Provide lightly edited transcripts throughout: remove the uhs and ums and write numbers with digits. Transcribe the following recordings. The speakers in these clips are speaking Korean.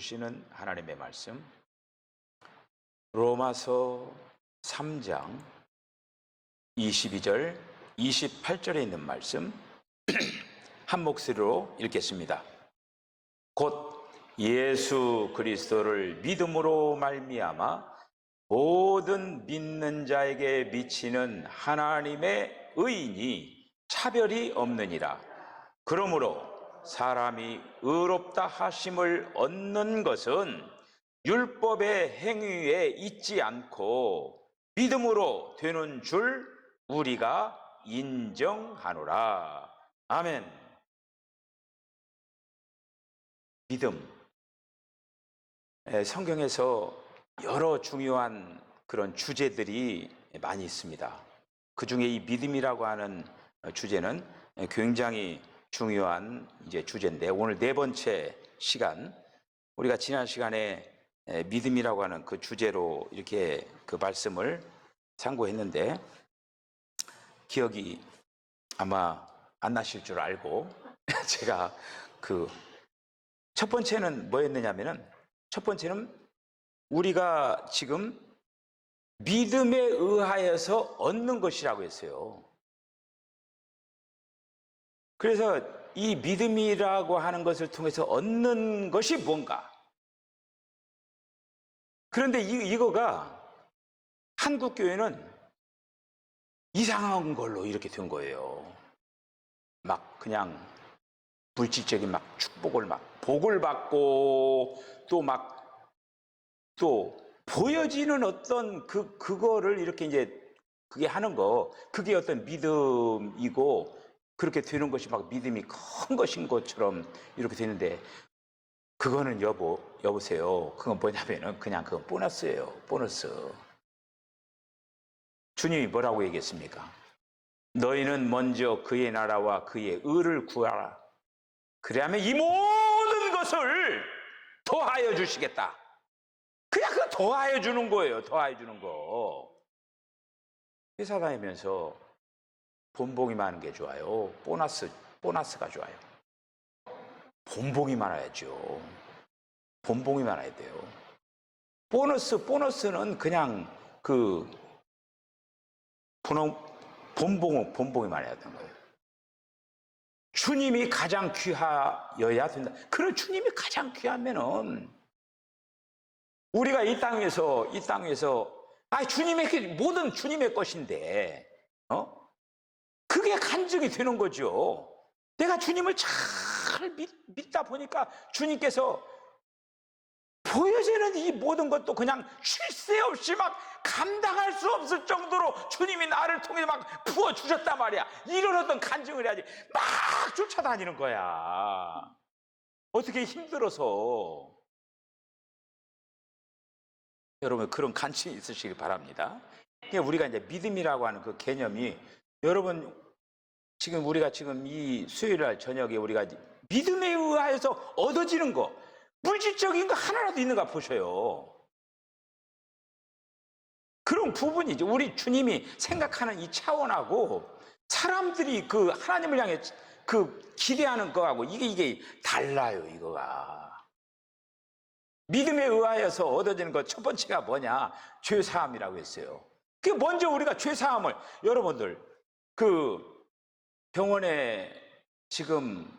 주시는 하나님의 말씀, 로마서 3장 22절 28절에 있는 말씀 한 목소리로 읽겠습니다. 곧 예수 그리스도를 믿음으로 말미암아 모든 믿는 자에게 미치는 하나님의 의인이 차별이 없느니라. 그러므로 사람이 의롭다 하심을 얻는 것은 율법의 행위에 있지 않고 믿음으로 되는 줄 우리가 인정하노라. 아멘. 믿음. 성경에서 여러 중요한 그런 주제들이 많이 있습니다. 그 중에 이 믿음이라고 하는 주제는 굉장히 중요한 주제인데, 오늘 네 번째 시간, 우리가 지난 시간에 믿음이라고 하는 그 주제로 이렇게 그 말씀을 상고했는데 기억이 아마 안 나실 줄 알고 제가 그 첫 번째는 뭐였느냐면은, 첫 번째는 우리가 지금 믿음에 의하여서 얻는 것이라고 했어요. 그래서 이 믿음이라고 하는 것을 통해서 얻는 것이 뭔가. 그런데 이거가 한국 교회는 이상한 걸로 이렇게 된 거예요. 막 그냥 물질적인 막 축복을 막 복을 받고 또 보여지는 어떤 그거를 이렇게 그게 하는 거, 그게 어떤 믿음이고 그렇게 되는 것이 막 믿음이 큰 것인 것처럼 이렇게 되는데, 그거는 여보세요. 그건 뭐냐면은 그냥 그건 보너스예요. 보너스. 주님이 뭐라고 얘기했습니까? 너희는 먼저 그의 나라와 그의 의를 구하라. 그래야면 이 모든 것을 더하여 주시겠다. 그냥 그거 더하여 주는 거예요. 더하여 주는 거. 회사 다니면서 본봉이 많은 게 좋아요? 보너스가 좋아요? 본봉이 많아야죠. 본봉이 많아야 돼요. 보너스는 그냥 본봉이 많아야 되는 거예요. 주님이 가장 귀하여야 된다. 그런 주님이 가장 귀하면은 우리가 이 땅에서 주님의 모든 주님의 것인데, 그게 간증이 되는 거죠. 내가 주님을 잘 믿다 보니까 주님께서 보여지는 이 모든 것도 그냥 쉴 새 없이 막 감당할 수 없을 정도로 주님이 나를 통해 막 부어주셨단 말이야. 이런 어떤 간증을 해야지. 막 쫓아다니는 거야. 어떻게 힘들어서. 여러분, 그런 간증이 있으시길 바랍니다. 우리가 이제 믿음이라고 하는 그 개념이, 여러분, 우리가 이 수요일날 저녁에 우리가 믿음에 의하여서 얻어지는 거, 물질적인 거 하나라도 있는가 보셔요. 그런 부분이 우리 주님이 생각하는 이 차원하고 사람들이 그 하나님을 향해 그 기대하는 거하고 이게 달라요. 이거가 믿음에 의하여서 얻어지는 것 첫 번째가 뭐냐? 죄사함이라고 했어요. 그 먼저 우리가 죄사함을, 여러분들 그 병원에 지금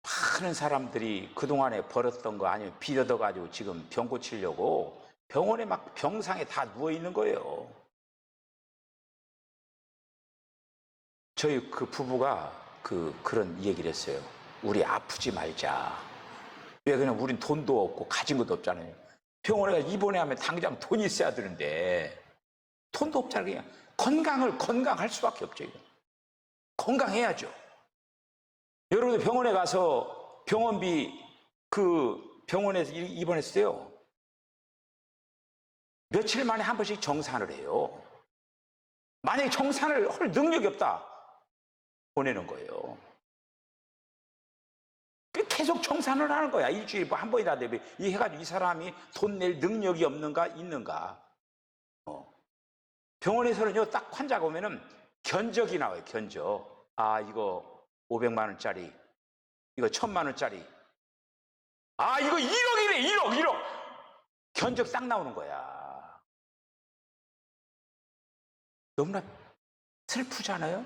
많은 사람들이 그동안에 벌었던 거 아니면 빚어가지고 지금 병 고치려고 병원에 막 병상에 다 누워있는 거예요. 저희 그 부부가 그런 얘기를 했어요. 우리 아프지 말자. 왜? 그냥 우린 돈도 없고 가진 것도 없잖아요. 병원에 입원하면 당장 돈이 있어야 되는데 돈도 없잖아요. 그냥 건강할 수밖에 없죠. 이거. 건강해야죠. 여러분들 병원에 가서 병원비 병원에서 입원했어요. 며칠 만에 한 번씩 정산을 해요. 만약에 정산을 할 능력이 없다, 보내는 거예요. 계속 정산을 하는 거야. 일주일에 한 번이라도 해가지고 이 사람이 돈 낼 능력이 있는가. 병원에서는요, 딱 환자가 오면은 견적이 나와요. 견적. 아, 이거 500만 원짜리, 이거 1000만 원짜리, 아, 이거 1억이래. 1억 견적 딱 나오는 거야. 너무나 슬프잖아요.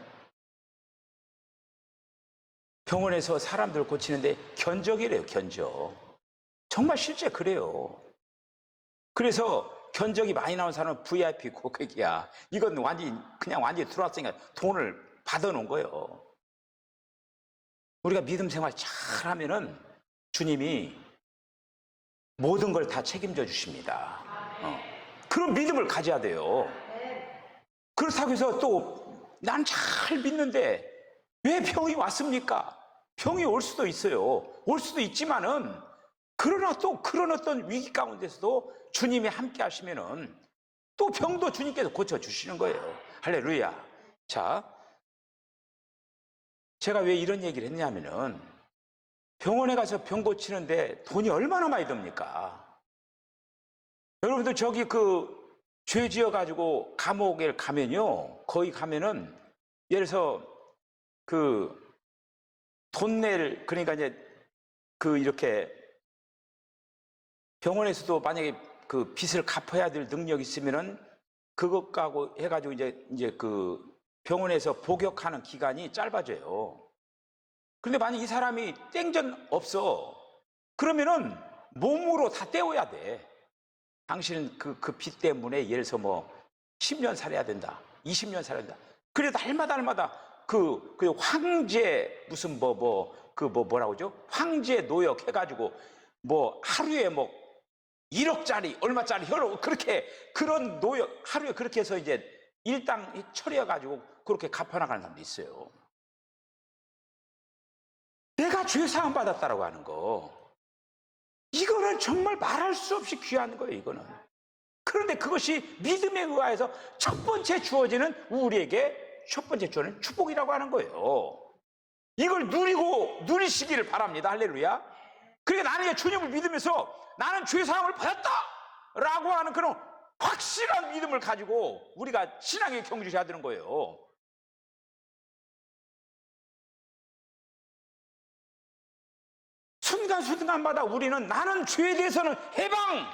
병원에서 사람들 고치는데 견적이래요. 견적. 정말 실제 그래요. 그래서 견적이 많이 나온 사람은 VIP 고객이야. 이건 완전히 들어왔으니까 돈을 받아놓은 거예요. 우리가 믿음 생활 잘 하면은 주님이 모든 걸 다 책임져 주십니다. 그런 믿음을 가져야 돼요. 그렇다고 해서 또 난 잘 믿는데 왜 병이 왔습니까? 병이 올 수도 있어요. 올 수도 있지만은 그러나 또 그런 어떤 위기 가운데서도 주님이 함께 하시면은 또 병도 주님께서 고쳐주시는 거예요. 할렐루야. 자, 제가 왜 이런 얘기를 했냐면은 병원에 가서 병 고치는데 돈이 얼마나 많이 듭니까? 여러분들 저기 죄 지어가지고 감옥에 가면요. 거기 가면은 예를 들어서 그러니까 이제 이렇게 병원에서도 만약에 그 빚을 갚아야 될 능력이 있으면은 그것하고 해가지고 이제 그 병원에서 복역하는 기간이 짧아져요. 그런데 만약 이 사람이 땡전 없어. 그러면은 몸으로 다 때워야 돼. 당신은 그 빚 때문에 예를 들어서 뭐 10년 살아야 된다. 20년 살아야 된다. 그래 날마다 그 황제 무슨 뭐라고 하죠? 황제 노역 해가지고 뭐 하루에 뭐 1억짜리 얼마짜리 그렇게 그런 노역 하루에 그렇게 해서 이제 일당 처리해가지고 그렇게 갚아나가는 사람도 있어요. 내가 죄사함 받았다라고 하는 거 이거는 정말 말할 수 없이 귀한 거예요. 이거는. 그런데 그것이 믿음에 의해서 첫 번째 주어지는 우리에게 첫 번째 주어지는 축복이라고 하는 거예요. 이걸 누리시기를 바랍니다. 할렐루야. 그러니까 나는 주님을 믿으면서 나는 죄사함을 받았다라고 하는 그런 확실한 믿음을 가지고 우리가 신앙의 경주해야 되는 거예요. 순간순간마다 우리는 나는 죄에 대해서는 해방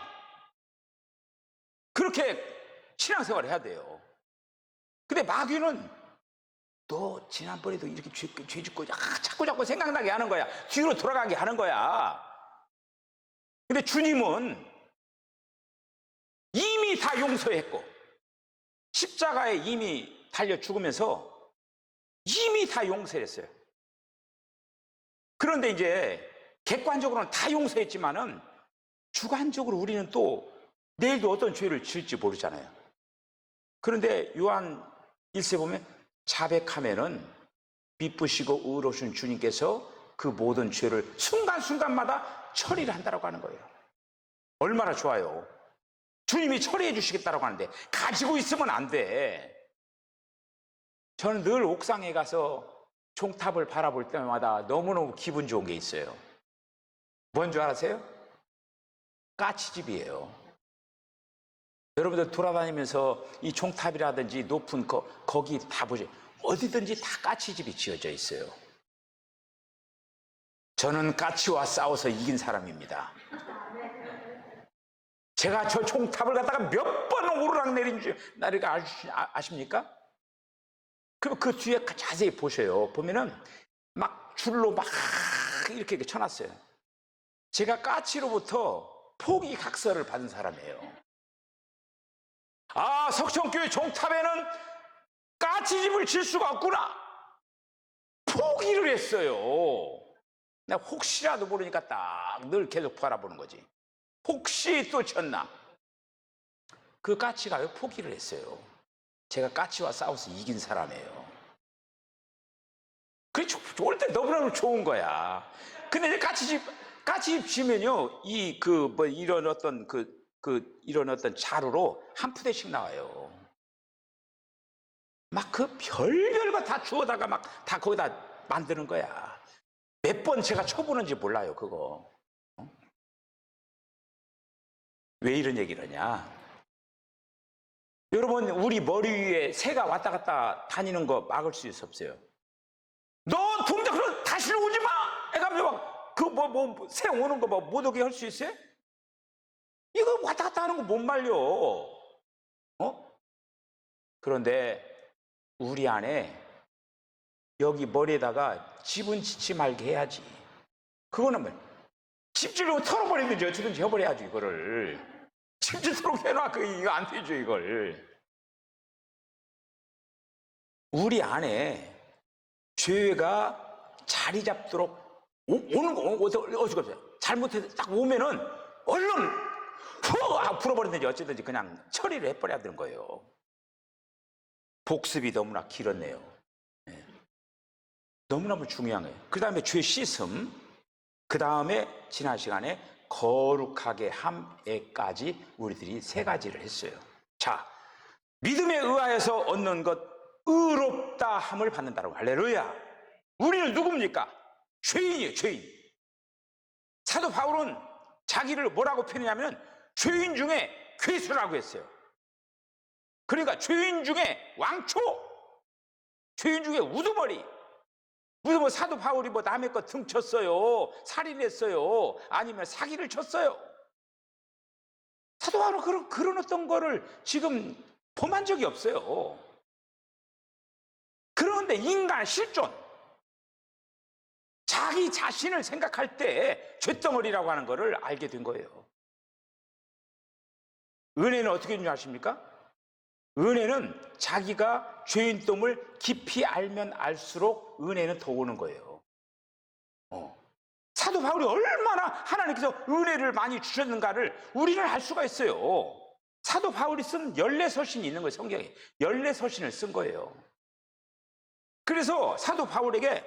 그렇게 신앙생활을 해야 돼요. 근데 마귀는 너 지난번에도 이렇게 죄 짓고 자꾸 생각나게 하는 거야. 뒤로 돌아가게 하는 거야. 근데 주님은 이미 다 용서했고 십자가에 이미 달려 죽으면서 이미 다 용서했어요. 그런데 이제 객관적으로는 다 용서했지만은 주관적으로 우리는 또 내일도 어떤 죄를 지을지 모르잖아요. 그런데 요한 1세 보면 자백하면은 미쁘시고 의로우신 주님께서 그 모든 죄를 순간순간마다 처리를 한다고 하는 거예요. 얼마나 좋아요. 주님이 처리해 주시겠다고 하는데 가지고 있으면 안 돼. 저는 늘 옥상에 가서 종탑을 바라볼 때마다 너무너무 기분 좋은 게 있어요. 뭔 줄 아세요? 까치집이에요. 여러분들 돌아다니면서 이 종탑이라든지 높은 거기 다 보죠. 어디든지 다 까치집이 지어져 있어요. 저는 까치와 싸워서 이긴 사람입니다. 제가 저 종탑을 갖다가 몇 번 오르락내린 줄 아십니까? 그럼 그 뒤에 자세히 보셔요. 보면은 막 줄로 막 이렇게 쳐놨어요. 제가 까치로부터 포기각서를 받은 사람이에요. 아, 석천교회 종탑에는 까치집을 질 수가 없구나. 포기를 했어요. 내가 혹시라도 모르니까 딱 늘 계속 바라보는 거지. 혹시 또 쳤나? 그 까치가요, 포기를 했어요. 제가 까치와 싸워서 이긴 사람이에요. 그게 좋을 때 너무너무 좋은 거야. 근데 이제 까치집 지면요, 이런 어떤 자루로 한 푸대씩 나와요. 막 그 별별 거 다 주워다가 막 다 거기다 만드는 거야. 몇 번 제가 쳐보는지 몰라요, 그거. 왜 이런 얘기를 하냐? 여러분, 우리 머리 위에 새가 왔다 갔다 다니는 거 막을 수 없어요. 너 동작으로 다시 오지 마! 애가 막, 새 오는 거 못 오게 할 수 있어요? 이거 왔다 갔다 하는 거 못 말려. 어? 그런데 우리 안에 여기 머리에다가 집은 짓지 말게 해야지. 그거는 뭐 집주려고 털어버리든지 어쩌든지 해버려야지 이거를. 집짓도록 해놔. 이거 안 되죠 이걸. 우리 안에 죄가 자리 잡도록 오는 거 어디가 없어요. 잘못해서 딱 오면은 얼른 풀어버리든지 어쩌든지 그냥 처리를 해버려야 되는 거예요. 복습이 너무나 길었네요. 네. 너무너무 중요한 거예요. 그 다음에 죄 씻음, 그 다음에 지난 시간에 거룩하게 함에까지 우리들이 세 가지를 했어요. 자, 믿음에 의하여서 얻는 것, 의롭다 함을 받는다라고. 할렐루야. 우리는 누굽니까? 죄인이에요, 죄인. 사도 바울은 자기를 뭐라고 표현하냐면 죄인 중에 괴수라고 했어요. 그러니까 죄인 중에 왕초, 죄인 중에 우두머리. 무슨 뭐 사도 바울이 뭐 남의 거 등쳤어요, 살인했어요, 아니면 사기를 쳤어요. 사도 바울은 그런 어떤 거를 지금 범한 적이 없어요. 그런데 인간 실존, 자기 자신을 생각할 때 쇳덩어리라고 하는 거를 알게 된 거예요. 은혜는 어떻게 되는 줄 아십니까? 은혜는 자기가 죄인됨을 깊이 알면 알수록 은혜는 더 오는 거예요. 사도 바울이 얼마나 하나님께서 은혜를 많이 주셨는가를 우리는 알 수가 있어요. 사도 바울이 쓴 14서신이 있는 거예요. 성경에 14서신을 쓴 거예요. 그래서 사도 바울에게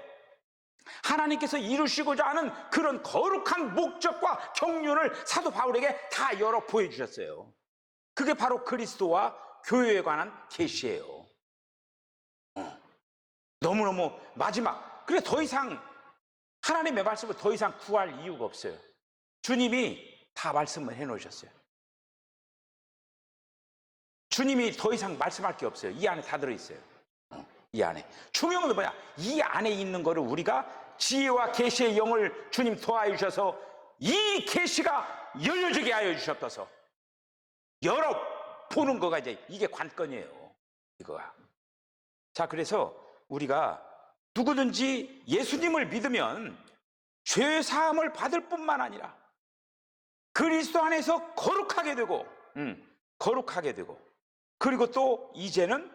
하나님께서 이루시고자 하는 그런 거룩한 목적과 경륜을 사도 바울에게 다 열어 보여주셨어요. 그게 바로 그리스도와 교회에 관한 계시예요. 너무너무 마지막. 그래 더 이상 하나님의 말씀을 더 이상 구할 이유가 없어요. 주님이 다 말씀을 해놓으셨어요. 주님이 더 이상 말씀할 게 없어요. 이 안에 다 들어있어요. 이 안에. 중요한 건 뭐야? 이 안에 있는 거를 우리가 지혜와 계시의 영을 주님 도와해 주셔서 이 계시가 열려지게 하여 주셨어서 열어 보는 거가 이제 이게 관건이에요. 이거가. 자, 그래서 우리가 누구든지 예수님을 믿으면 죄 사함을 받을 뿐만 아니라 그리스도 안에서 거룩하게 되고, 그리고 또 이제는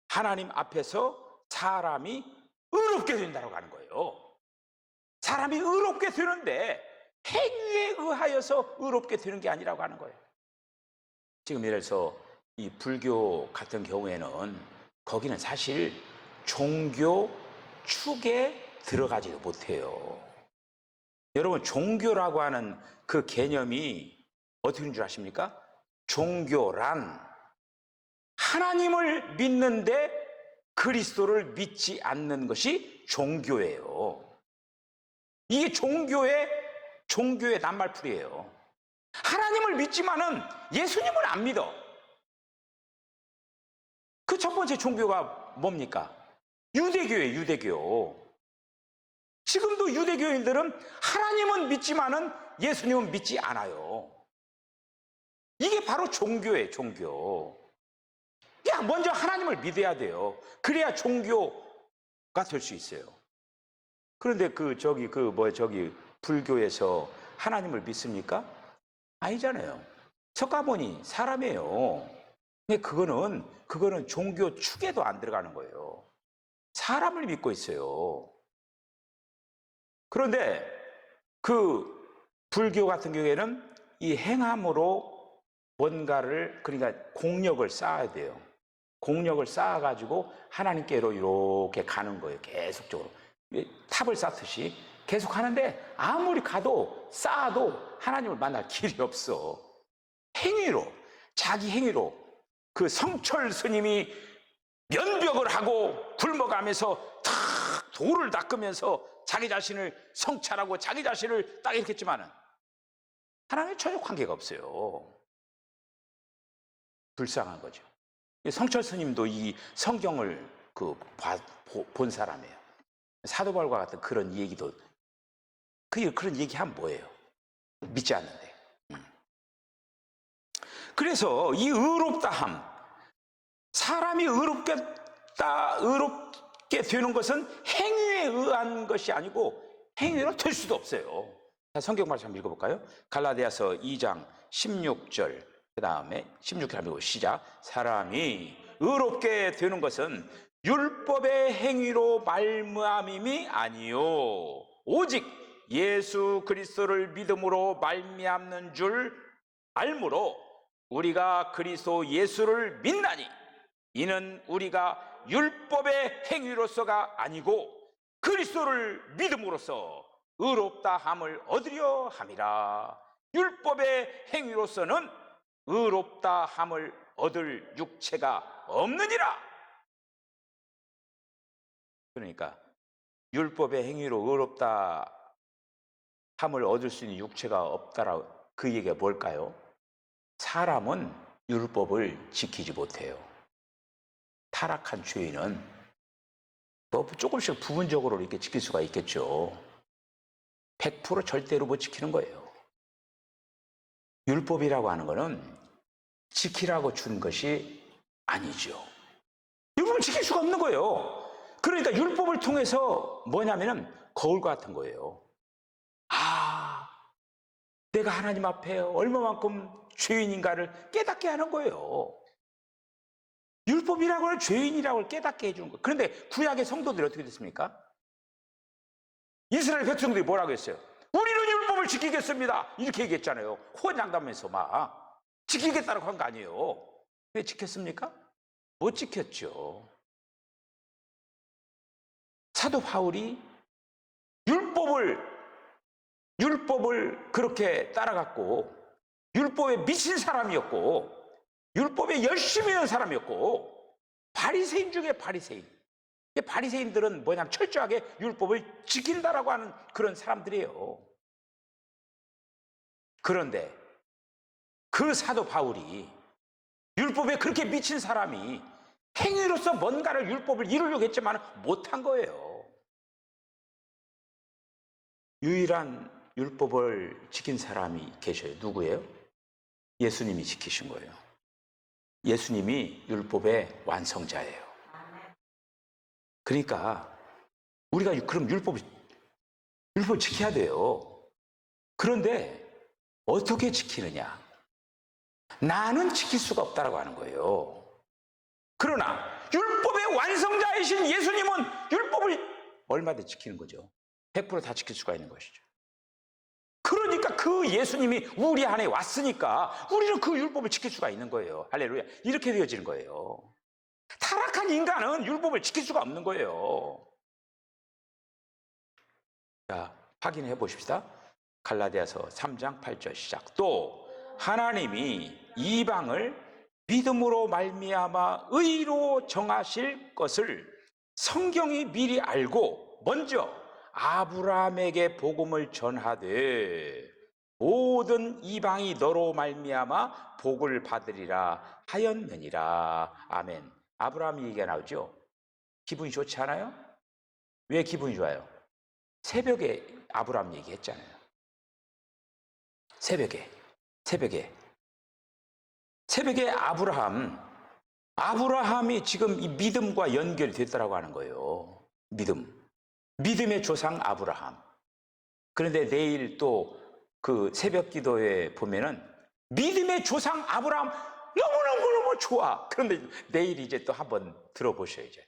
하나님 앞에서 사람이 의롭게 된다고 하는 거예요. 사람이 의롭게 되는데 행위에 의하여서 의롭게 되는 게 아니라고 하는 거예요. 지금 예를 들어서 이 불교 같은 경우에는 거기는 사실 종교 축에 들어가지도 못해요. 여러분, 종교라고 하는 그 개념이 어떻게 되는 줄 아십니까? 종교란 하나님을 믿는데 그리스도를 믿지 않는 것이 종교예요. 이게 종교의 낱말풀이에요. 하나님을 믿지만은 예수님을 안 믿어. 그 첫 번째 종교가 뭡니까? 유대교예요, 유대교. 지금도 유대교인들은 하나님은 믿지만은 예수님은 믿지 않아요. 이게 바로 종교예요, 종교. 야, 먼저 하나님을 믿어야 돼요. 그래야 종교가 될 수 있어요. 그런데 불교에서 하나님을 믿습니까? 아니잖아요. 석가모니 사람이에요. 근데 그거는 종교 축에도 안 들어가는 거예요. 사람을 믿고 있어요. 그런데 그 불교 같은 경우에는 이 행함으로 뭔가를, 그러니까 공력을 쌓아야 돼요. 공력을 쌓아가지고 하나님께로 이렇게 가는 거예요. 계속적으로. 탑을 쌓듯이 계속 하는데 아무리 가도 쌓아도 하나님을 만날 길이 없어. 행위로, 자기 행위로. 그 성철 스님이 면벽을 하고 굶어가면서 탁 돌을 닦으면서 자기 자신을 성찰하고 자기 자신을 딱 이렇게 했지만은 하나님의 전혀 관계가 없어요. 불쌍한 거죠. 성철 스님도 이 성경을 본 사람이에요. 사도 바울과 같은 그런 얘기도, 그런 얘기하면 뭐예요? 믿지 않는데. 그래서 이 의롭다함, 사람이 의롭게 되는 것은 행위에 의한 것이 아니고 행위로 될 수도 없어요. 자, 성경 말씀 한번 읽어볼까요? 갈라디아서 2장 16절, 그 다음에 16절 한번 읽고 시작. 사람이 의롭게 되는 것은 율법의 행위로 말미암음이 아니요 오직 예수 그리스도를 믿음으로 말미암는 줄 알므로 우리가 그리스도 예수를 믿나니 이는 우리가 율법의 행위로서가 아니고 그리스도를 믿음으로써 의롭다 함을 얻으려 함이라. 율법의 행위로서는 의롭다 함을 얻을 육체가 없느니라. 그러니까 율법의 행위로 의롭다 함을 얻을 수 있는 육체가 없다라고, 그 얘기가 뭘까요? 사람은 율법을 지키지 못해요. 타락한 죄인은 뭐 조금씩 부분적으로 이렇게 지킬 수가 있겠죠. 100% 절대로 못 지키는 거예요. 율법이라고 하는 거는 지키라고 준 것이 아니죠. 율법을 지킬 수가 없는 거예요. 그러니까 율법을 통해서 뭐냐면은 거울 같은 거예요. 아, 내가 하나님 앞에 얼마만큼 죄인인가를 깨닫게 하는 거예요. 율법이라고 하는 죄인이라고 깨닫게 해주는 거예요. 그런데 구약의 성도들이 어떻게 됐습니까? 이스라엘 백성들이 뭐라고 했어요? 우리는 율법을 지키겠습니다. 이렇게 얘기했잖아요. 호언장담에서 막 지키겠다고 한 거 아니에요. 왜 지켰습니까? 못 지켰죠. 사도 바울이 율법을 그렇게 따라갔고 율법에 미친 사람이었고 율법에 열심히 하는 사람이었고 바리새인 중에 바리새인. 바리새인들은 뭐냐면 철저하게 율법을 지킨다라고 하는 그런 사람들이에요. 그런데 그 사도 바울이 율법에 그렇게 미친 사람이 행위로서 뭔가를 율법을 이루려고 했지만 못한 거예요. 유일한 율법을 지킨 사람이 계셔요. 누구예요? 예수님이 지키신 거예요. 예수님이 율법의 완성자예요. 그러니까 우리가 그럼 율법을 지켜야 돼요. 그런데 어떻게 지키느냐? 나는 지킬 수가 없다라고 하는 거예요. 그러나 율법의 완성자이신 예수님은 율법을 얼마든지 지키는 거죠. 100% 다 지킬 수가 있는 것이죠. 그러니까 그 예수님이 우리 안에 왔으니까 우리는 그 율법을 지킬 수가 있는 거예요. 할렐루야. 이렇게 되어지는 거예요. 타락한 인간은 율법을 지킬 수가 없는 거예요. 자, 확인해 보십시다. 갈라디아서 3장 8절 시작. 또 하나님이 이방을 믿음으로 말미암아 의로 정하실 것을 성경이 미리 알고 먼저 아브라함에게 복음을 전하되 모든 이방이 너로 말미암아 복을 받으리라 하였느니라. 아멘. 아브라함 얘기가 나오죠. 기분이 좋지 않아요? 왜 기분이 좋아요? 새벽에 아브라함 얘기했잖아요. 새벽에 아브라함이 지금 이 믿음과 연결이 됐다라고 하는 거예요. 믿음의 조상 아브라함. 그런데 내일 또 그 새벽 기도에 보면은 믿음의 조상 아브라함 너무너무 좋아. 그런데 내일 이제 또 한번 들어보셔야죠.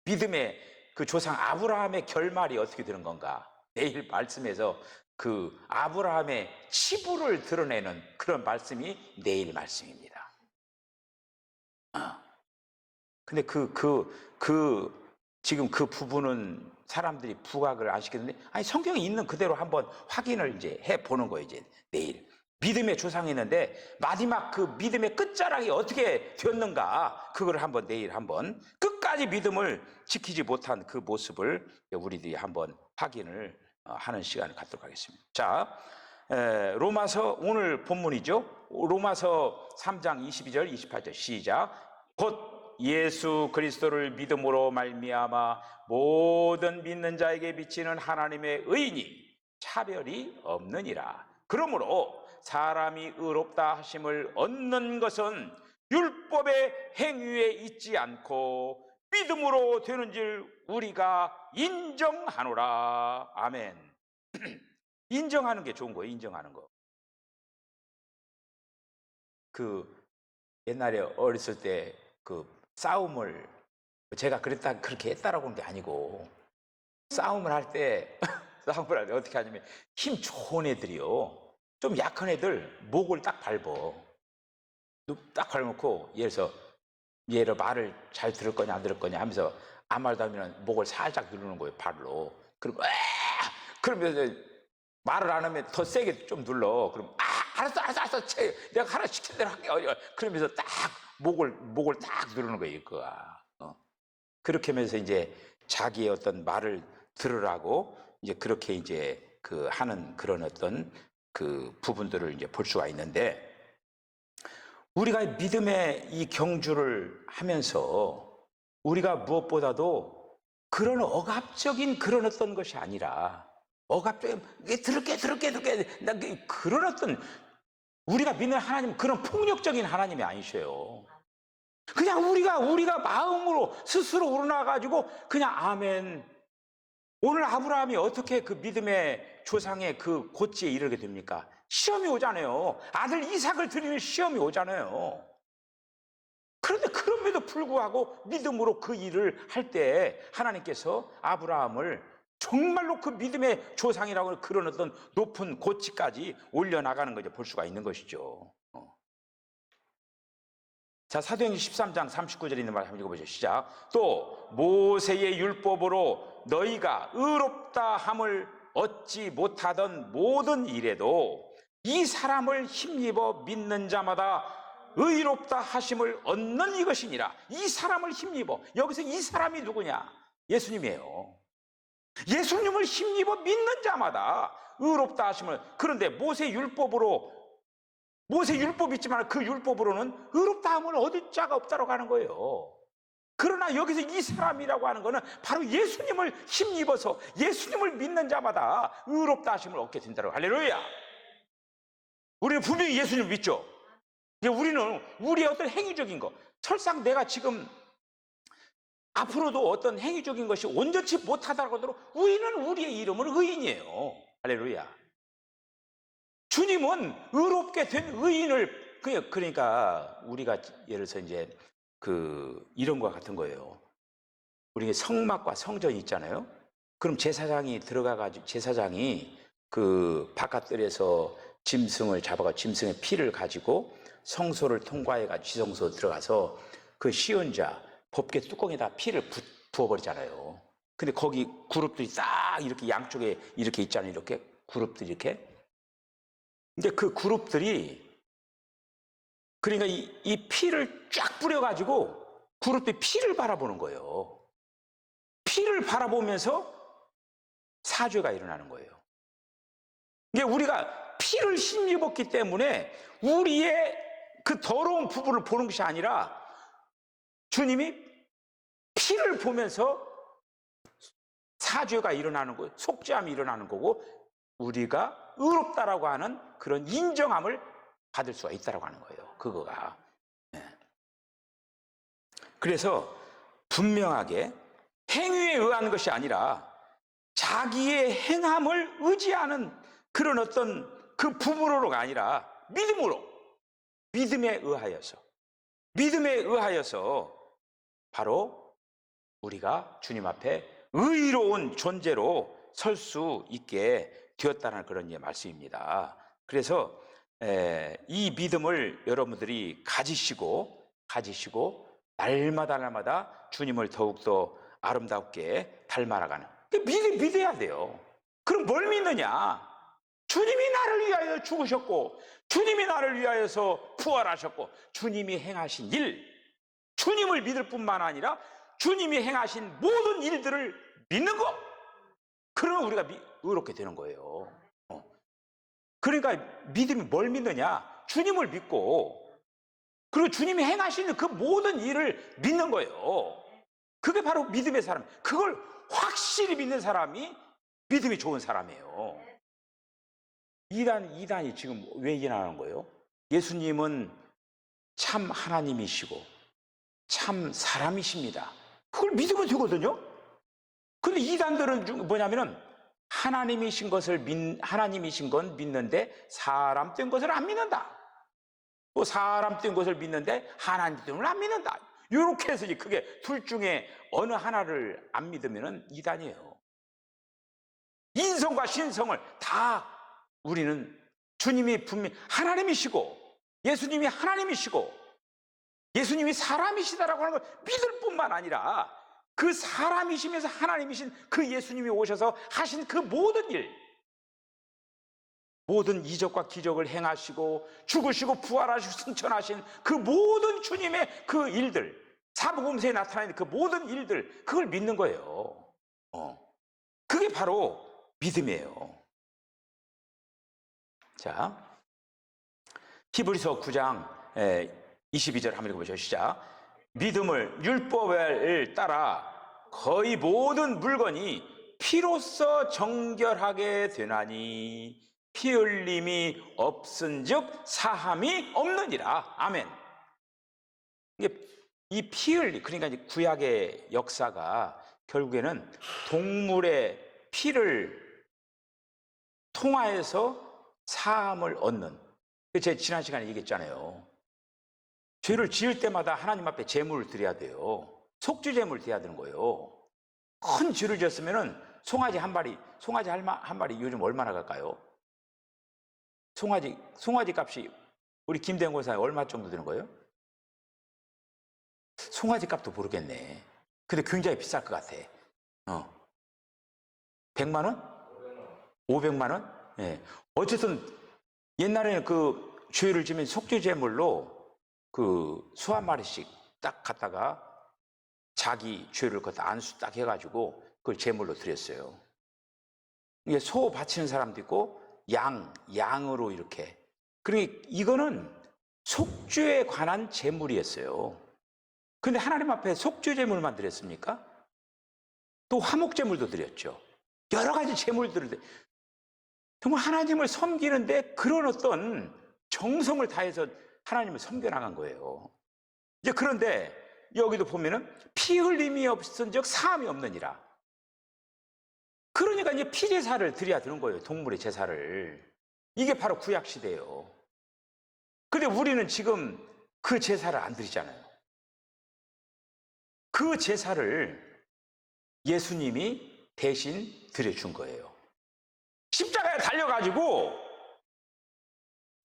믿음의 그 조상 아브라함의 결말이 어떻게 되는 건가? 내일 말씀에서 그 아브라함의 치부를 드러내는 그런 말씀이 내일 말씀입니다. 근데 지금 그 부분은 사람들이 부각을 안 시키는데, 아니, 성경에 있는 그대로 한번 확인을 이제 해 보는 거예요, 이제 내일. 믿음의 조상이 있는데, 마지막 그 믿음의 끝자락이 어떻게 되었는가, 그걸 한번 내일 한번 끝까지 믿음을 지키지 못한 그 모습을 우리들이 한번 확인을 하는 시간을 갖도록 하겠습니다. 자, 로마서 오늘 본문이죠. 로마서 3장 22절 28절 시작. 곧 예수 그리스도를 믿음으로 말미암아 모든 믿는 자에게 비치는 하나님의 의인이 차별이 없느니라. 그러므로 사람이 의롭다 하심을 얻는 것은 율법의 행위에 있지 않고 믿음으로 되는 줄 우리가 인정하노라. 아멘. 인정하는 게 좋은 거예요. 인정하는 거. 옛날에 어렸을 때 싸움을 제가 그렇게 했다라고 하는 게 아니고, 싸움을 할 때 어떻게 하냐면, 힘 좋은 애들이요, 좀 약한 애들 목을 딱 밟어. 딱 밟아놓고, 예를 들어서 얘를 말을 잘 들을 거냐 안 들을 거냐 하면서 아무 말도 안 하면 목을 살짝 누르는 거예요, 발로. 그럼 그러면 말을 안 하면 더 세게 좀 눌러. 그럼 알았어 내가 하나 시킨 대로 할게. 그러면서 딱 목을 딱 누르는 거예요, 그거가. 그렇게 하면서 이제 자기의 어떤 말을 들으라고 이제 그렇게 이제 하는 그런 어떤 부분들을 이제 볼 수가 있는데, 우리가 믿음의 이 경주를 하면서 우리가 무엇보다도 그런 억압적인 그런 어떤 것이 아니라, 억압적인 들을게 그런 어떤, 우리가 믿는 하나님 그런 폭력적인 하나님이 아니셔요. 그냥 우리가 마음으로 스스로 우러나가지고 그냥 아멘. 오늘 아브라함이 어떻게 그 믿음의 조상의 그 고치에 이르게 됩니까? 시험이 오잖아요. 아들 이삭을 드리는 시험이 오잖아요. 그런데 그럼에도 불구하고 믿음으로 그 일을 할 때 하나님께서 아브라함을 정말로 그 믿음의 조상이라고 하는 그런 어떤 높은 고치까지 올려나가는 것을 볼 수가 있는 것이죠. 자, 사도행전 13장 39절에 있는 말 한번 읽어보죠. 시작. 또 모세의 율법으로 너희가 의롭다 함을 얻지 못하던 모든 일에도 이 사람을 힘입어 믿는 자마다 의롭다 하심을 얻는 이것이니라. 이 사람을 힘입어. 여기서 이 사람이 누구냐? 예수님이에요. 예수님을 힘입어 믿는 자마다 의롭다 하심을. 그런데 모세 율법이 있지만 그 율법으로는 의롭다함을 얻을 자가 없다고 하는 거예요. 그러나 여기서 이 사람이라고 하는 것은 바로 예수님을 힘입어서 예수님을 믿는 자마다 의롭다 하심을 얻게 된다고. 할렐루야. 우리는 분명히 예수님을 믿죠. 우리는 우리의 어떤 행위적인 것, 설상 내가 지금 앞으로도 어떤 행위적인 것이 온전치 못하다고 하더라도 우리는 우리의 이름은 의인이에요. 할렐루야. 주님은 의롭게 된 의인을, 그러니까 우리가 예를 들어서 이제 이런 것 같은 거예요. 우리 성막과 성전이 있잖아요. 그럼 제사장이 들어가가지고, 제사장이 바깥들에서 짐승을 잡아가 짐승의 피를 가지고 성소를 통과해가지고 지성소 들어가서 그 시언자 법궤 뚜껑에다 피를 부어버리잖아요. 근데 거기 그룹들이 딱 이렇게 양쪽에 이렇게 있잖아요. 이렇게 그룹들이 이렇게. 근데 그 그룹들이, 그러니까 이 피를 쫙 뿌려가지고 그룹들이 피를 바라보는 거예요. 피를 바라보면서 사죄가 일어나는 거예요. 이게 우리가 피를 힘입었기 때문에 우리의 그 더러운 부분을 보는 것이 아니라 주님이 피를 보면서 사죄가 일어나는 거예요. 속죄함이 일어나는 거고, 우리가 의롭다라고 하는 그런 인정함을 받을 수가 있다라고 하는 거예요. 그거가. 그래서 분명하게 행위에 의한 것이 아니라 자기의 행함을 의지하는 그런 어떤 그 부분으로가 아니라 믿음에 의하여서 바로 우리가 주님 앞에 의로운 존재로 설 수 있게 되었다는 그런 말씀입니다. 그래서 이 믿음을 여러분들이 가지시고 날마다 주님을 더욱더 아름답게 닮아나가는, 믿어야 돼요. 그럼 뭘 믿느냐? 주님이 나를 위하여 죽으셨고, 주님이 나를 위하여서 부활하셨고, 주님이 행하신 일, 주님을 믿을 뿐만 아니라 주님이 행하신 모든 일들을 믿는 것. 그러면 우리가 의롭게 되는 거예요. 그러니까 믿음이 뭘 믿느냐? 주님을 믿고, 그리고 주님이 행하시는 그 모든 일을 믿는 거예요. 그게 바로 믿음의 사람. 그걸 확실히 믿는 사람이 믿음이 좋은 사람이에요. 이단이 지금 왜 일어나는 거예요? 예수님은 참 하나님이시고 참 사람이십니다. 그걸 믿으면 되거든요. 근데 이단들은 뭐냐면은 하나님이신 건 믿는데 사람 된 것을 안 믿는다. 또 사람 된 것을 믿는데 하나님 된 것을 안 믿는다. 이렇게 해서 그게 둘 중에 어느 하나를 안 믿으면은 이단이에요. 인성과 신성을 다 우리는 주님이 분명히 하나님이시고 예수님이 하나님이시고 예수님이 사람이시다라고 하는 걸 믿을 뿐만 아니라 그 사람이시면서 하나님이신 그 예수님이 오셔서 하신 그 모든 일, 모든 이적과 기적을 행하시고 죽으시고 부활하시고 승천하신 그 모든 주님의 그 일들, 사복음서에 나타나는 그 모든 일들, 그걸 믿는 거예요. 그게 바로 믿음이에요. 자, 히브리서 9장 22절 한번 읽어보시죠. 시작. 믿음을 율법을 따라 거의 모든 물건이 피로써 정결하게 되나니 피 흘림이 없은즉 사함이 없느니라. 아멘. 이 피 흘림, 그러니까 이제 구약의 역사가 결국에는 동물의 피를 통하여서 사함을 얻는, 제가 지난 시간에 얘기했잖아요. 죄를 지을 때마다 하나님 앞에 제물을 드려야 돼요. 속죄 제물을 드려야 되는 거예요. 큰 죄를 지었으면은 송아지 한 마리 요즘 얼마나 갈까요? 송아지 값이 우리 김대현 권사님 얼마 정도 되는 거예요? 송아지 값도 모르겠네. 근데 굉장히 비쌀 것 같아. 100만 원? 500만 원? 예. 어쨌든 옛날에는 그 죄를 지면 속죄 제물로 그 소 한 마리씩 딱 갖다가 자기 죄를 걷다 안수 딱 해가지고 그걸 제물로 드렸어요. 이게 소 바치는 사람도 있고 양으로 이렇게. 그러니까 이거는 속죄에 관한 제물이었어요. 근데 하나님 앞에 속죄 제물만 드렸습니까? 또 화목 제물도 드렸죠. 여러 가지 제물들을 정말 하나님을 섬기는데 그런 어떤 정성을 다해서 하나님을 섬겨나간 거예요. 이제 그런데 여기도 보면은 피 흘림이 없은즉 사함이 없느니라. 그러니까 이제 피 제사를 드려야 되는 거예요. 동물의 제사를. 이게 바로 구약 시대예요. 근데 우리는 지금 그 제사를 안 드리잖아요. 그 제사를 예수님이 대신 드려준 거예요. 십자가에 달려가지고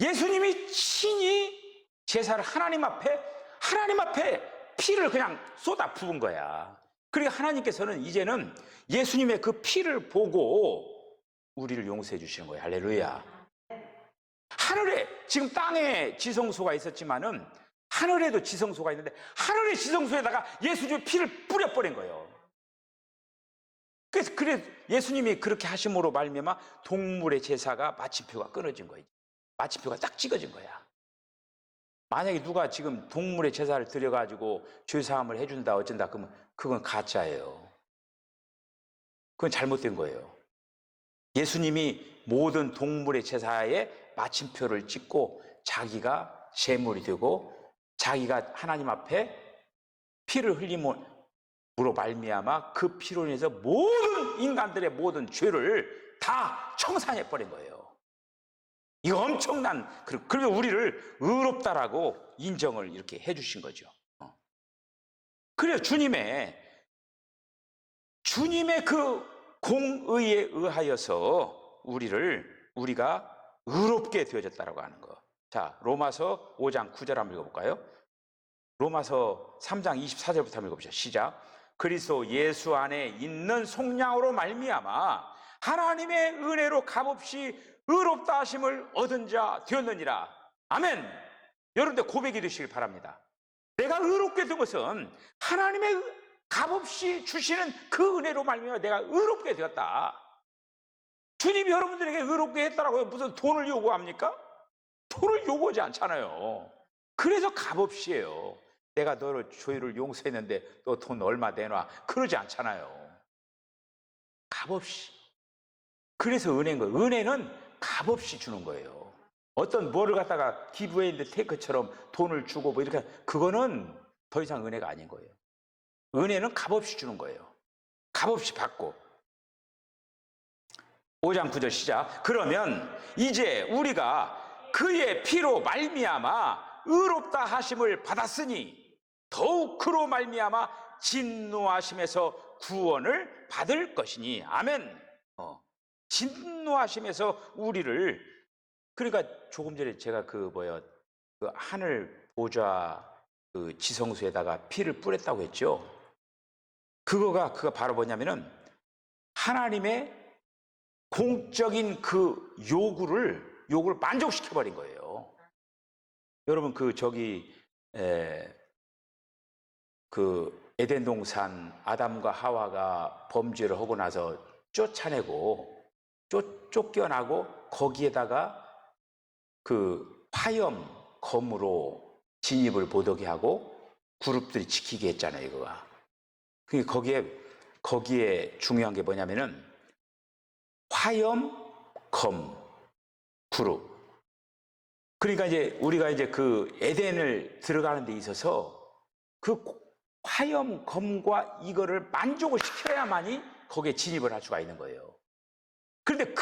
예수님이 친히 제사를 하나님 앞에 피를 그냥 쏟아 부은 거야. 그러니까 하나님께서는 이제는 예수님의 그 피를 보고 우리를 용서해 주시는 거예요. 할렐루야. 하늘에 지금 땅에 지성소가 있었지만은 하늘에도 지성소가 있는데 하늘의 지성소에다가 예수님의 피를 뿌려버린 거예요. 그래서 예수님이 그렇게 하심으로 말미암아 동물의 제사가 마침표가 끊어진 거예요. 마침표가 딱 찍어진 거야. 만약에 누가 지금 동물의 제사를 드려가지고 죄사함을 해준다 어쩐다 그러면 그건 가짜예요. 그건 잘못된 거예요. 예수님이 모든 동물의 제사에 마침표를 찍고 자기가 제물이 되고 자기가 하나님 앞에 피를 흘림으로 말미암아 그 피로 인해서 모든 인간들의 모든 죄를 다 청산해버린 거예요. 이거 엄청난, 그리고 우리를 의롭다라고 인정을 이렇게 해주신 거죠. 그래서 주님의 그 공의에 의하여서 우리가 의롭게 되어졌다라고 하는 거. 자, 로마서 5장 9절 한번 읽어볼까요? 로마서 3장 24절부터 한번 읽어보시죠. 시작. 그리스도 예수 안에 있는 속량으로 말미암아 하나님의 은혜로 값없이 의롭다 하심을 얻은 자 되었느니라. 아멘. 여러분들 고백이 되시길 바랍니다. 내가 의롭게 된 것은 하나님의 값없이 주시는 그 은혜로 말미암아 내가 의롭게 되었다. 주님이 여러분들에게 의롭게 했다라고 무슨 돈을 요구합니까? 돈을 요구하지 않잖아요. 그래서 값없이에요. 내가 너를 죄를 용서했는데 너 돈 얼마 내놔 그러지 않잖아요. 값없이. 그래서 은혜인 거예요. 은혜는 값없이 주는 거예요. 어떤 뭐를 갖다가 기브 앤드 테이크처럼 돈을 주고 뭐 이렇게, 그거는 더 이상 은혜가 아닌 거예요. 은혜는 값없이 주는 거예요. 값없이 받고. 5장 9절 시작. 그러면 이제 우리가 그의 피로 말미암아 의롭다 하심을 받았으니 더욱 그로 말미암아 진노하심에서 구원을 받을 것이니. 아멘. 진노하심에서 우리를, 그러니까 조금 전에 제가 그 하늘 보좌 그 지성소에다가 피를 뿌렸다고 했죠. 그거가 바로 뭐냐면은 하나님의 공적인 그 요구를 만족시켜 버린 거예요. 여러분 그 에덴 동산 아담과 하와가 범죄를 하고 나서 쫓겨나고 거기에다가 그 화염검으로 진입을 못하게 하고 그룹들이 지키게 했잖아요, 이거가. 거기에 중요한 게 뭐냐면은 화염검 그룹. 그러니까 이제 우리가 이제 그 에덴을 들어가는 데 있어서 그 화염검과 이거를 만족을 시켜야만이 거기에 진입을 할 수가 있는 거예요. 그런데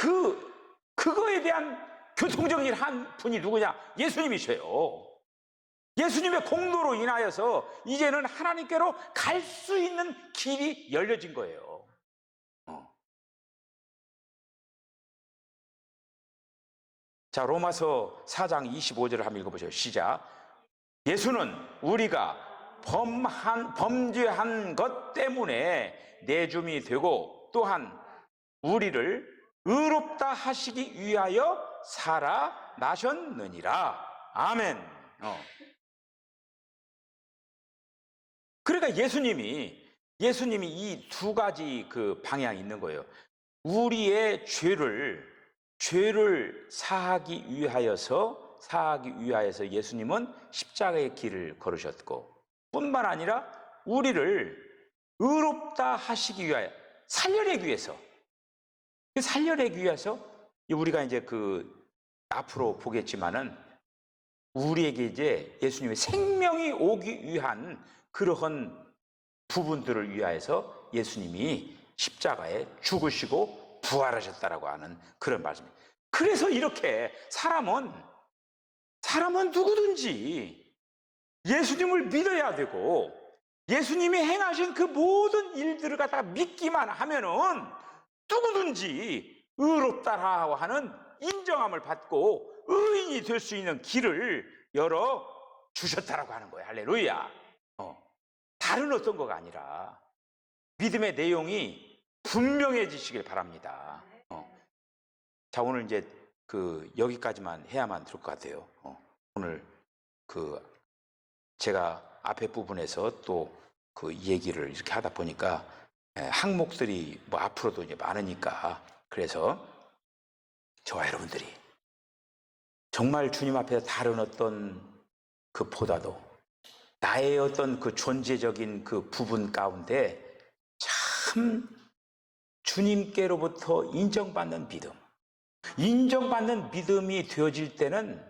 그거에 대한 교통정리를 한 분이 누구냐? 예수님이셔요. 예수님의 공로로 인하여서 이제는 하나님께로 갈 수 있는 길이 열려진 거예요. 자, 로마서 4장 25절을 한번 읽어보세요. 시작. 예수는 우리가 범죄한 것 때문에 내줌이 되고 또한 우리를 의롭다 하시기 위하여 살아나셨느니라. 아멘. 그러니까 예수님이 이 두 가지 그 방향이 있는 거예요. 우리의 죄를 사하기 위하여서 예수님은 십자가의 길을 걸으셨고, 뿐만 아니라 우리를 의롭다 하시기 위하여, 살려내기 위해서 우리가 이제 앞으로 보겠지만은 우리에게 이제 예수님의 생명이 오기 위한 그러한 부분들을 위하여서 예수님이 십자가에 죽으시고 부활하셨다라고 하는 그런 말씀입니다. 그래서 이렇게 사람은 누구든지 예수님을 믿어야 되고, 예수님이 행하신 그 모든 일들을 갖다가 믿기만 하면은 누구든지 의롭다라고 하는 인정함을 받고 의인이 될 수 있는 길을 열어 주셨다라고 하는 거예요. 할렐루야. 다른 어떤 거가 아니라 믿음의 내용이 분명해지시길 바랍니다. 자, 오늘 이제 여기까지만 해야만 될 것 같아요. 오늘 제가 앞에 부분에서 또 얘기를 이렇게 하다 보니까 항목들이 뭐 앞으로도 이제 많으니까, 그래서 저와 여러분들이 정말 주님 앞에서 다른 어떤 보다도 나의 어떤 존재적인 부분 가운데 참 주님께로부터 인정받는 믿음이 되어질 때는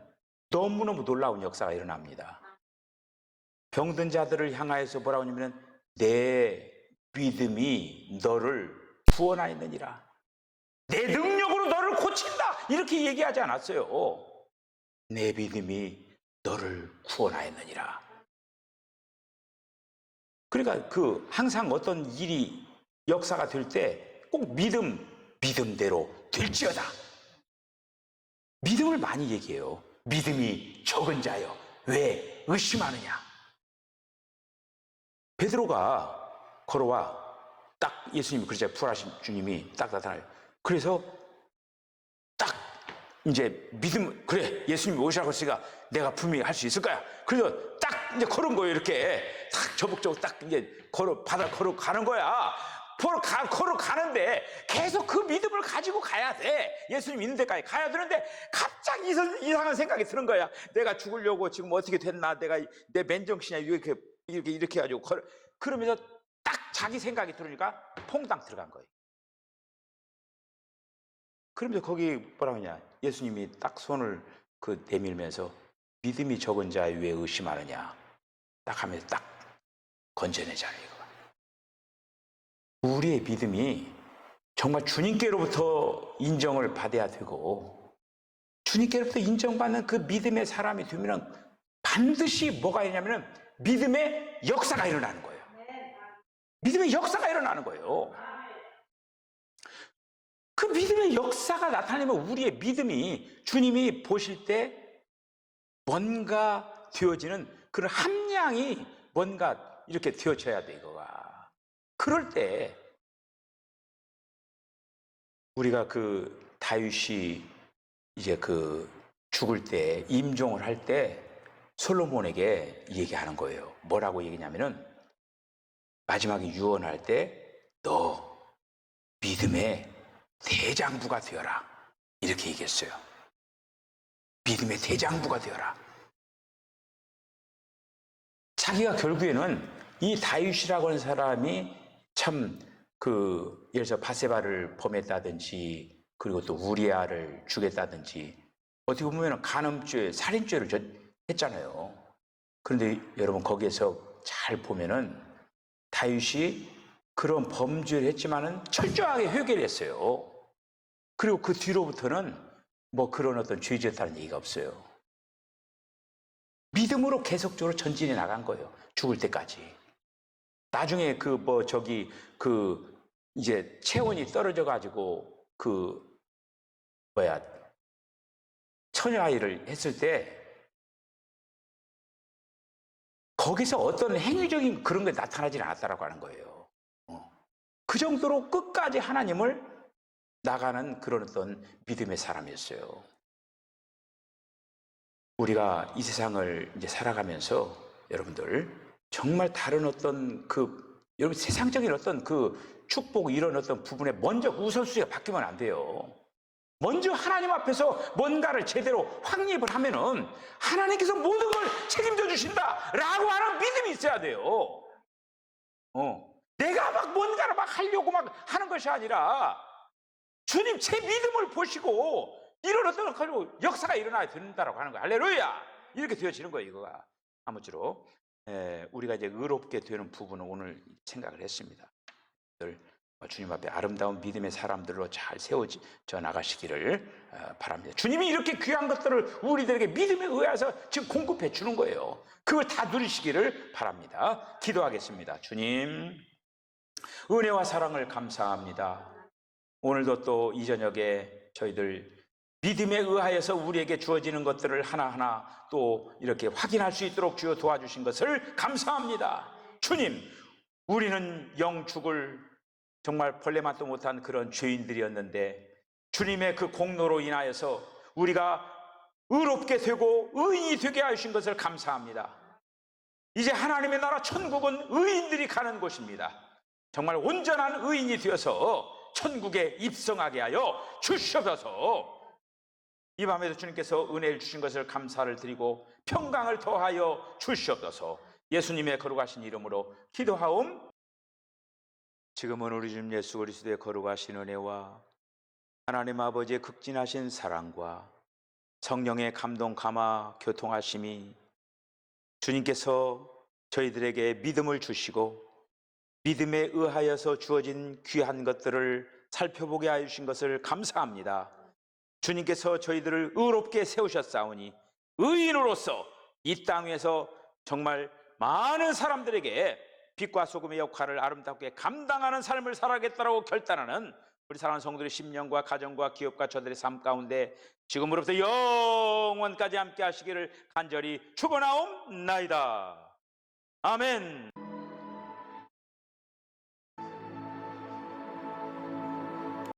너무너무 놀라운 역사가 일어납니다. 병든 자들을 향하여서 뭐라고 하냐면 내 믿음이 너를 구원하였느니라. 내 능력으로 너를 고친다. 이렇게 얘기하지 않았어요. 내 믿음이 너를 구원하였느니라. 그러니까 항상 어떤 일이 역사가 될 때 꼭 믿음대로 될지어다. 믿음을 많이 얘기해요. 믿음이 적은 자여 왜 의심하느냐. 베드로가 걸어와 딱 예수님이 그러자 부활하신 주님이 딱 나타나요. 그래서 딱 이제 그래 예수님이 오시라고 했으니까 내가 분명히 할 수 있을 거야. 그래서 딱 이제 걸은 거예요. 이렇게 딱 저복저복 딱 이제 바다 걸어가는 거야. 걸어가는데 계속 그 믿음을 가지고 가야 돼. 예수님 있는 데까지 가야 되는데 갑자기 이상한 생각이 드는 거야. 내가 죽으려고 지금 어떻게 됐나, 내가 내 맨정신이야 이렇게 해가지고 그러면서 딱 자기 생각이 들으니까 퐁당 들어간 거예요. 그러면서 거기 뭐라고 하냐, 예수님이 딱 손을 내밀면서 믿음이 적은 자에 왜 의심하느냐 딱 하면서 딱 건져내잖아요. 이거. 우리의 믿음이 정말 주님께로부터 인정을 받아야 되고 주님께로부터 인정받는 그 믿음의 사람이 되면 반드시 뭐가 있냐면 믿음의 역사가 일어나는 거예요. 믿음의 역사가 일어나는 거예요. 그 믿음의 역사가 나타나면 우리의 믿음이 주님이 보실 때 뭔가 되어지는 그런 함량이 뭔가 이렇게 되어져야 돼, 이거가. 그럴 때 우리가 다윗이 이제 죽을 때 임종을 할 때 솔로몬에게 얘기하는 거예요. 뭐라고 얘기냐면은 마지막에 유언할 때 너 믿음의 대장부가 되어라 이렇게 얘기했어요. 믿음의 대장부가 되어라. 자기가 결국에는 이 다윗이라고 하는 사람이 참 예를 들어서 바세바를 범했다든지 그리고 또 우리아를 죽였다든지 어떻게 보면 간음죄, 살인죄를 했잖아요. 그런데 여러분 거기에서 잘 보면은 다윗이 그런 범죄를 했지만은 철저하게 회개를 했어요. 그리고 그 뒤로부터는 뭐 그런 어떤 죄 지었다는 얘기가 없어요. 믿음으로 계속적으로 전진해 나간 거예요. 죽을 때까지. 나중에 이제 체온이 떨어져 가지고 처녀아이를 했을 때 거기서 어떤 행위적인 그런 게 나타나지 않았다라고 하는 거예요. 그 정도로 끝까지 하나님을 나가는 그런 어떤 믿음의 사람이었어요. 우리가 이 세상을 이제 살아가면서 여러분들 정말 다른 어떤 여러분 세상적인 어떤 축복 이런 어떤 부분에 먼저 우선순위가 바뀌면 안 돼요. 먼저 하나님 앞에서 뭔가를 제대로 확립을 하면은 하나님께서 모든 걸 책임져 주신다라고 하는 믿음이 있어야 돼요. 내가 막 뭔가를 막 하려고 막 하는 것이 아니라 주님 제 믿음을 보시고 이런 어떤 역사가 일어나야 된다라고 하는 거예요. 할렐루야! 이렇게 되어지는 거예요, 이거가. 아무쪼록 우리가 이제 의롭게 되는 부분을 오늘 생각을 했습니다. 주님 앞에 아름다운 믿음의 사람들로 잘 세워져 나가시기를 바랍니다. 주님이 이렇게 귀한 것들을 우리들에게 믿음에 의해서 지금 공급해 주는 거예요. 그걸 다 누리시기를 바랍니다. 기도하겠습니다. 주님, 은혜와 사랑을 감사합니다. 오늘도 또 이 저녁에 저희들 믿음에 의하여서 우리에게 주어지는 것들을 하나하나 또 이렇게 확인할 수 있도록 주여 도와주신 것을 감사합니다. 주님, 우리는 영축을 정말 벌레만도 못한 그런 죄인들이었는데 주님의 그 공로로 인하여서 우리가 의롭게 되고 의인이 되게 하신 것을 감사합니다. 이제 하나님의 나라 천국은 의인들이 가는 곳입니다. 정말 온전한 의인이 되어서 천국에 입성하게 하여 주시옵소서. 이 밤에도 주님께서 은혜를 주신 것을 감사를 드리고 평강을 더하여 주시옵소서. 예수님의 거룩하신 이름으로 기도하옵. 지금은 우리 주님 예수 그리스도의 거룩하신 은혜와 하나님 아버지의 극진하신 사랑과 성령의 감동 감화 교통하심이 주님께서 저희들에게 믿음을 주시고 믿음에 의하여서 주어진 귀한 것들을 살펴보게 하여 주신 것을 감사합니다. 주님께서 저희들을 의롭게 세우셨사오니 의인으로서 이 땅에서 정말 많은 사람들에게 빛과 소금의 역할을 아름답게 감당하는 삶을 살아가겠다고 결단하는 우리 사랑하는 성도들의 심령과 가정과 기업과 저들의 삶 가운데 지금으로부터 영원까지 함께 하시기를 간절히 축원하옵나이다. 아멘.